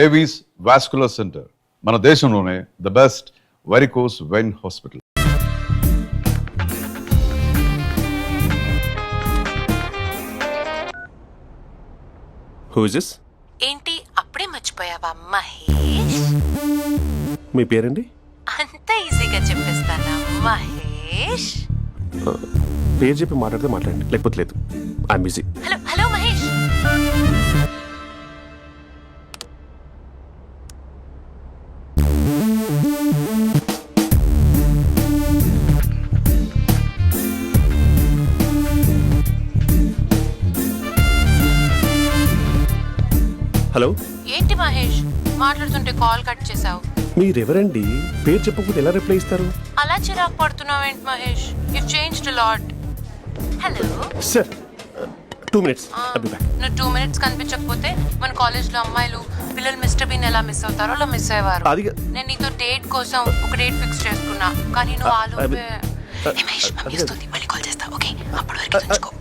Avis vascular centre మన దేశంలోనే the best varicose vein hospital. Who is this? ఏంటి అప్పుడే మర్చిపోయావా మహేష్? మీ పేరండి? అంత ఈజీగా చెప్పేస్తానా మహేష్? పేరు చెప్పి మాట్లాడితే మాట్లాడండి, లేకపోతే లేదు. I'm busy. Hello hello Mahesh. Hello. ఏంటి మహేష్ మాట్లాడుతుంటే కాల్ కట్ చేసావు? మీరెవరండి? పేరు చెప్పకపోతే ఎలా రిప్లై ఇస్తారు? అలా చిరాకు పడుతున్నావేంటి Mahesh? You changed lot. Hello sir 2 minutes. నువ్వు 2 minutes కనిపించకపోతే మన కాలేజ్లో అమ్మాయిలు పిల్లలు మిస్టర్ బీన్ ఎలా మిస్ అవుతారో అలా మిస్ అయ్యేవారు. నేను నీతో డేట్ కోసం ఒక డేట్ ఫిక్స్ చేసుకున్నా, కానీ నువ్వు ఆలోపే. మహేష్ మమ్మీ వస్తుంది, మళ్ళీ కాల్ చేస్తా. ఓకే, అప్పటి వరకు ఉంచుకో.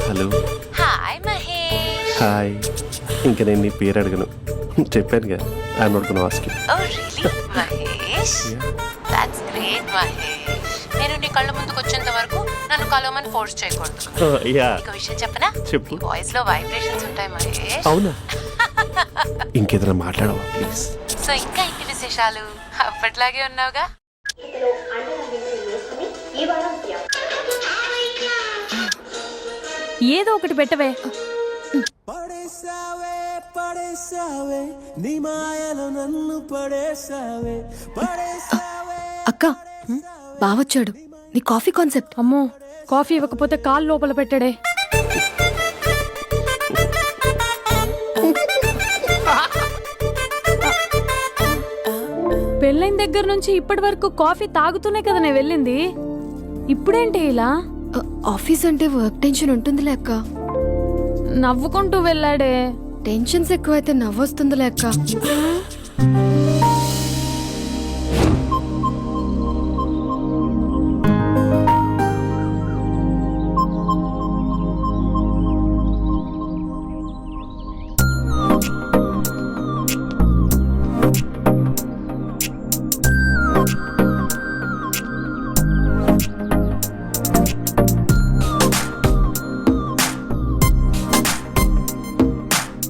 హలో. హాయ్ మహేష్. హాయ్. ఇంకా నేను నీ పేరు అడగను, చెప్పానుగా. I'm not gonna ask you. Oh really Mahesh? That's great Mahesh. నేను నీ కళ్ళ ముందుకు వచ్చేంత వరకు నన్ను కలవమని ఫోర్స్ చేయకూడదు. యా. నీకు విషయం చెప్పనా? చెప్పు. వాయిస్ లో వైబ్రేషన్స్ ఉంటాయి మహేష్. అవునా? ఇంకేదైనా మాట్లాడవా ప్లీజ్? సో ఇంకా ఇంటి విశేషాలు అప్పట్లాగే ఉన్నావుగా? ఏదో ఒకటి పెట్టవే. పడేసావే పడేసావే నీ మాయలో నన్ను పడేసావే పడేసావే. అక్క బావొచ్చాడు. నీ కాఫీ కాన్సెప్ట్. అమ్మో, కాఫీ ఇవ్వకపోతే కాలు లోపల పెట్టాడే. పెళ్ళైన దగ్గర నుంచి ఇప్పటి వరకు కాఫీ తాగుతూనే కదా నేను వెళ్ళింది. ఇప్పుడేంటి ఇలా? ఆఫీస్ అంటే వర్క్ టెన్షన్ ఉంటుందిలే అక్క. నవ్వుకుంటూ వెళ్ళాడే. టెన్షన్స్ ఎక్కువైతే నవ్వొస్తుందిలే అక్క.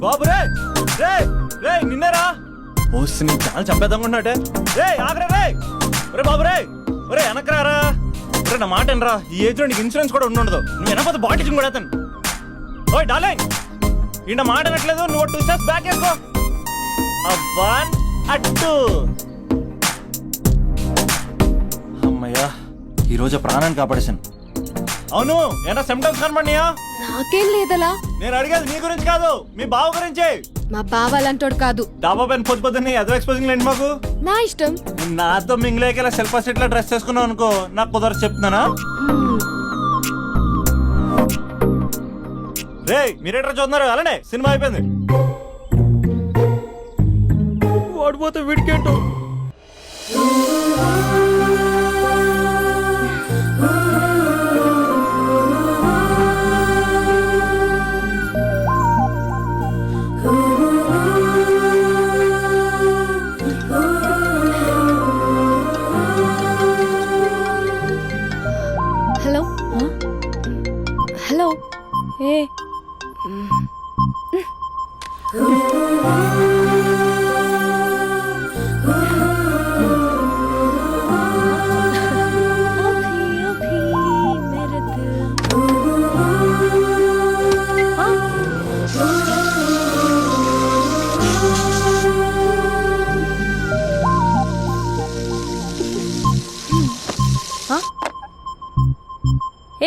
బాబు రే రే రే నిన్నరా ఓసి నీ చాలా చంపేద్దామనుకుంటున్నాడే. రే ఆగరా రే. ఒరే బాబు రే, ఒరే వెనకరారా. ఒరే నా మాట అనరా, ఈ ఏజ్ లో నీకు ఇన్సూరెన్స్ కూడా ఉండదు. నువ్వు వెనకపోతే బాటిల్ కూడా అతను. ఓయ్ డార్లింగ్, ఈ నా మాట అనట్లేదు. నువ్వు 2 steps బ్యాక్ వేసుకో. అవ్వన్ అట్టు. అమ్మయ్యా, ఈ రోజు ప్రాణాన్ని కాపాడేశాను. అవును, ఏనా సిమ్టమ్స్ కనబడినాయా? నాకేం లేదలా. నేను అడిగేది నీ గురించి కాదు, మీ బావ గురించి. మా బావ అలాంటోడు కాదు. డాబా పైన పొద్దున్నే ఎదో ఎక్స్పోజింగ్ లేండి మాకు. నా ఇష్టం. నాతో మింగిలేక సెల్ఫా సెట్ లో డ్రెస్ చేసుకున్నావు అనుకో, నాకు కుదరదు చెప్తున్నానా? రే మీరేట్రా చూస్తున్నారు? అలానే సినిమా అయిపోయింది. ఓడిపోతే వీడికేంటో. Hello hello. ఏ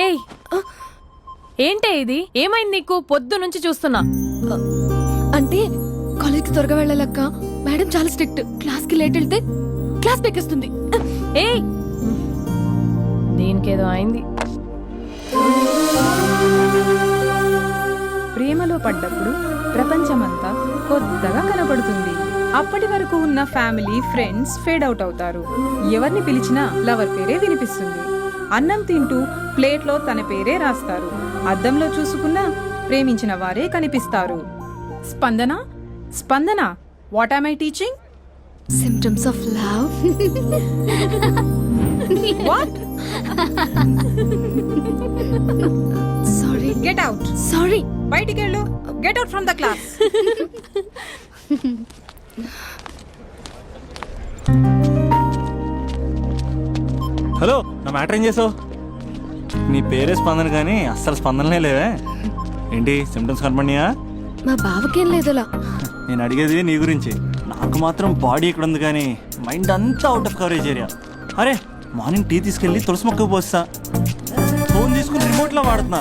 ఏయ్, ఏంటే ఇది? ఏమైంది నీకు? పొద్దు నుంచి చూస్తున్నా. అంటే కాలేజ్కి త్వరగా వెళ్ళాలక్క, మేడం చాలా స్ట్రిక్ట్. క్లాస్ కి లేట్ వెళ్తే క్లాస్ పెక్కేస్తుంది. ఏయ్ దీనికేదో అయింది. ప్రేమలో పడ్డప్పుడు ప్రపంచమంతా కొత్తగా కనబడుతుంది. అప్పటి వరకు ఉన్న ఫ్యామిలీ ఫ్రెండ్స్ ఫేడ్ అవుట్ అవుతారు. ఎవరిని పిలిచినా లవర్ పేరే వినిపిస్తుంది. అన్నం తింటూ ప్లేట్లో తన పేరే రాస్తారు. అద్దంలో చూసుకున్నా ప్రేమించిన వారే కనిపిస్తారు. Spandana Spandana, what am I teaching? Symptoms of love. What? Sorry. Get out. Sorry. బయటికి వెళ్ళు. Get out from the class. Hello, నా మ్యాటర్ ఏం చేసావు? నీ పేరే స్పందన కానీ అస్సలు స్పందనలే లేవే. ఏంటి సిమ్టమ్స్ కనపడినాయా? మా బావకేం లేదులా. నేను అడిగేది నీ గురించి. నాకు మాత్రం బాడీ ఇక్కడ ఉంది కానీ మైండ్ అంతా అవుట్ ఆఫ్ కవరేజ్ ఏరియా. అరే మార్నింగ్ టీ తీసుకెళ్ళి తులసి మొక్కకు పోస్తా, ఫోన్ తీసుకుని రిమోట్లో వాడుతున్నా.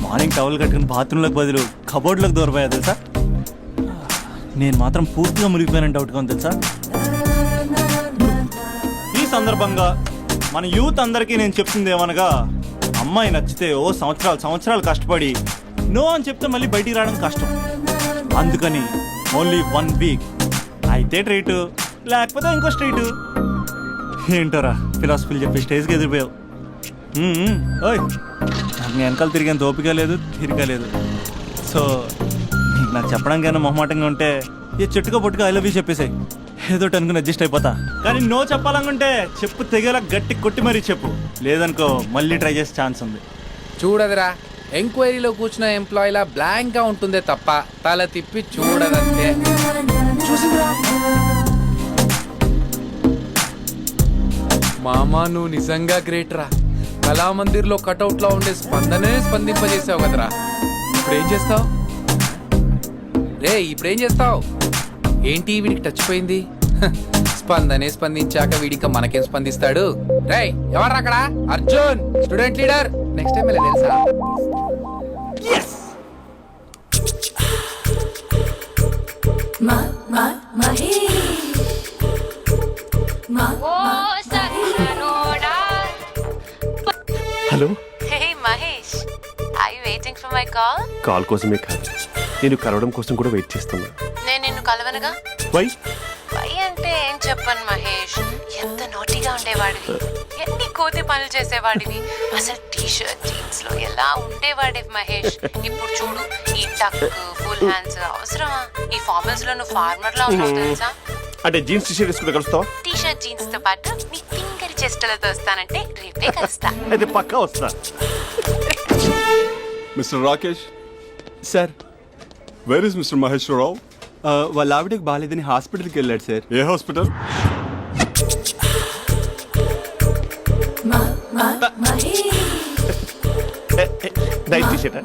మార్నింగ్ టవల్ కట్టుకుని బాత్రూంలోకి బదులు కబోర్డ్లోకి దూరపోయా తెలుసా. నేను మాత్రం పూర్తిగా మునిగిపోయానని డౌట్గా ఉంది తెలుసా. ఈ సందర్భంగా మన యూత్ అందరికీ నేను చెప్తుంది ఏమనగా, అమ్మాయి నచ్చితే ఓ సంవత్సరాలు కష్టపడి నో అని చెప్తే మళ్ళీ బయటికి రావడం కష్టం. అందుకని ఓన్లీ 1 వీక్ అయితే ట్రీటు, లేకపోతే ఇంకో స్ట్రీటు. ఏంటోరా ఫిలాసఫీలు చెప్పి స్టేజ్కి ఎదిరిపోయావు. ఓయ్ నాకు వెనకాల తిరిగేంత ఓపిక లేదు, తీరిక లేదు. సో నీకు నాకు చెప్పడానికైనా మొహమాటంగా ఉంటే ఏ చెట్టుగా పొట్టుగా ఐ లవ్ యూ చెప్పేసాయి. ఏదో అనుకుని అడ్జస్ట్ అయిపోతా. కానీ నో చెప్పాలనుకుంటే చెప్పు తెగేలా గట్టి కొట్టి మరీ చెప్పు. లేదనుకో మళ్ళీ ట్రై చేసే ఛాన్స్ ఉంది. చూడదురా, ఎంక్వైరీలో కూర్చున్న ఎంప్లాయీలా బ్లాంక్ గా ఉంటుందే తప్ప తల తిప్పి చూడదంతే. చూసిందిరా మామా, నువ్వు నిజంగా గ్రేట్ రా. కళామందిర్ లో కటౌట్ లో ఉండే స్పందనే స్పందింపజేసావు కదరా. ఇప్పుడేం చేస్తావు రే? ఇప్పుడేం చేస్తావు? ఏంటి వీడికి టచ్ పోయింది? స్పందనే స్పందించాక వీడిక మనకేం స్పందిస్తాడు? రే ఎవర్రా అక్కడ? Arjun student leader. Next time తెలుసా? Hello. Hey Mahesh, I waiting for my call? Call కోసమే కాదు, నేను కలవడం కోసం కూడా వెయిట్ చేస్తున్నా. నేను నిన్ను కలవనుగా. వై? వై అంటే ఏం చెప్పను మహేష్, ఎంత నోటిగా ఉండేవాడివి, ఎన్ని కోతి పనులు చేసేవాడివి, అసలు టీ షర్ట్ జీన్స్ లో ఎలా ఉండేవాడివి మహేష్. ఇప్పుడు చూడు, ఈ టక్ ఫుల్ హ్యాండ్స్ అవసరమా? ఈ ఫార్మల్స్ లో నువ్వు ఫార్మర్ లా ఉన్నావు తెలుసా. అంటే జీన్స్ టీ షర్ట్ వేసుకుంటే కలుస్తావా? టీ షర్ట్ జీన్స్ తో పాటు నీ ఫింగర్ చెస్టలతో వస్తానంటే రేపే కలుస్తా. అయితే పక్కా వస్తా. Mister Rakesh, sir, where is mister Maheshwararao? వాళ్ళ ఆవిడకి బాగాలేదని హాస్పిటల్కి వెళ్ళాడు సార్. ఏ హాస్పిటల్? Night T shirt.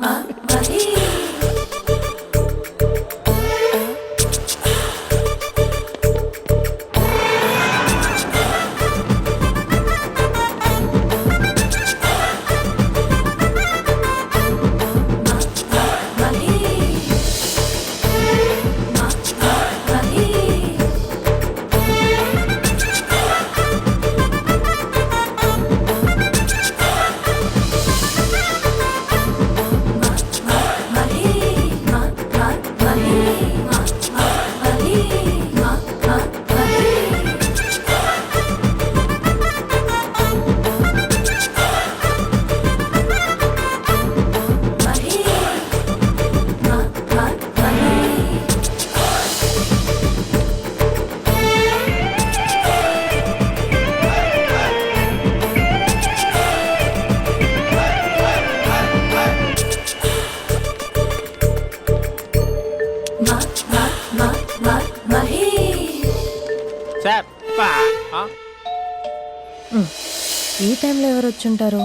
ఈ టైంలో ఎవరు వచ్చుంటారు?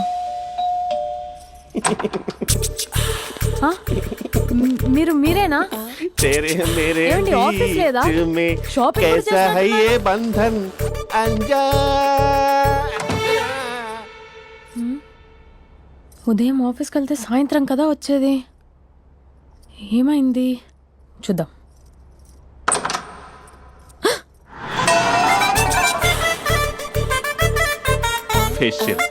మీరేనా? ఏమండి, ఆఫీస్ లేదా? షాపింగ్ కూడా చేస్తున్నారు? ఉదయం ఆఫీస్కి వెళ్తే సాయంత్రం కదా వచ్చేది. ఏమైంది చూద్దాం. ఫేషియల్.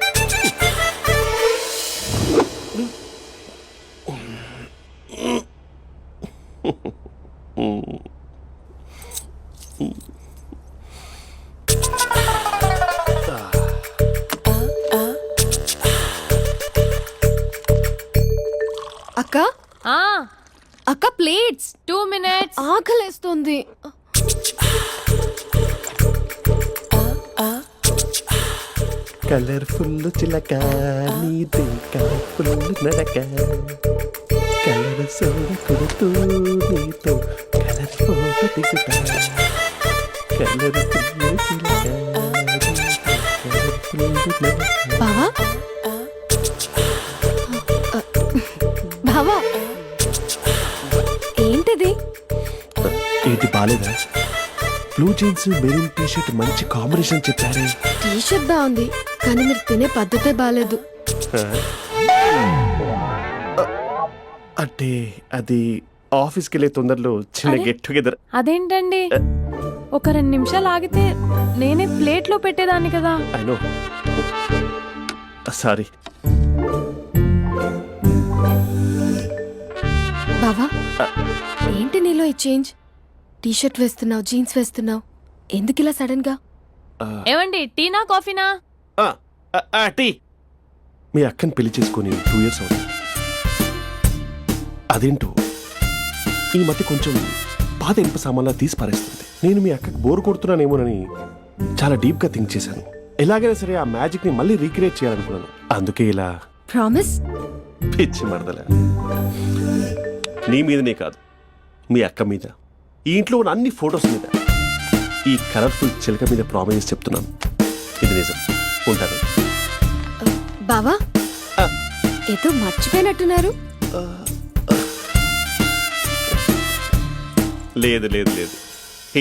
అక్క ఆ అక్క ప్లేట్స్ 2 minutes. ఆకలేస్తుంది. కలర్ఫుల్ చిలక నీదే కలర్ఫుల్ నడక కలర్ సోడ కొడుతూ నీతో కలర్ ఫోటో దిగుతా కలర్ఫుల్ చిలక కలర్ఫుల్ నడక. బావా బావా ఏంటిది? ఏంటి బాలేదా? Blue jeans maroon T shirt మంచి కాంబినేషన్ చెప్పారే. టీ షర్ట్ బాగుంది కానీ మీరు తినే పద్ధతే బాగాలేదు. అంటే అది ఆఫీస్కి వెళ్ళే తొందరలో చిన్న అరే? Get together. అదేంటండి ఒక 2 నిమిషాలు ఆగితే నేనే ప్లేట్లో పెట్టేదాన్ని కదా. I know, sorry. బావా ఏంటి నీలో ఈ చేంజ్? టీ షర్ట్ వేస్తున్నావు, జీన్స్ వేస్తున్నావు, ఎందుకు ఇలా సడన్ గా? ఏమండి టీనా కాఫీనా? టీ. మీ అక్కని పెళ్లి చేసుకొని 2 years అవుతుంది. అదేంటో ఈ మధ్య కొంచెం పాత ఇనుప సామాన్లా తీసి పారేస్తుంది. నేను మీ అక్కకి బోర్ కొడుతున్నానేమోనని చాలా డీప్ గా థింక్ చేశాను. ఎలాగైనా సరే ఆ మ్యాజిక్ ని మళ్ళీ రీక్రియేట్ చేయాలనుకున్నాను. అందుకే ఇలా ప్రామిస్? పిచ్చి మరదల. నీ మీదనే కాదు, మీ అక్క మీద, ఈ ఇంట్లో ఉన్న అన్ని ఫొటోస్ మీద, ఈ కలర్ఫుల్ చిలక మీద ప్రామిస్ చెప్తున్నాను. ఇది నిజం. ఉంటాను. బావా ఏదో మర్చిపోయినట్టున్నారు. లేదు లేదు లేదు,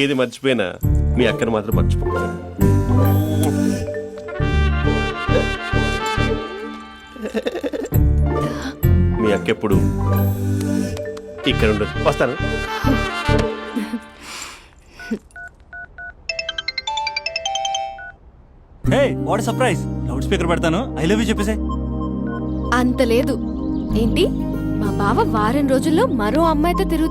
ఏది మర్చిపోయినా మీ అక్కను మాత్రం మర్చిపో. మీ అక్క ఎప్పుడు ఇక్కడ ఉండదు. వస్తాను. Hey what surprise. Loud speaker పెడతాను, ఐ లవ్ యూ చెప్పేసే. అంత లేదు. ఏంటి మా బావ వారం రోజుల్లో మరో అమ్మాయితో తిరుగుతాడు?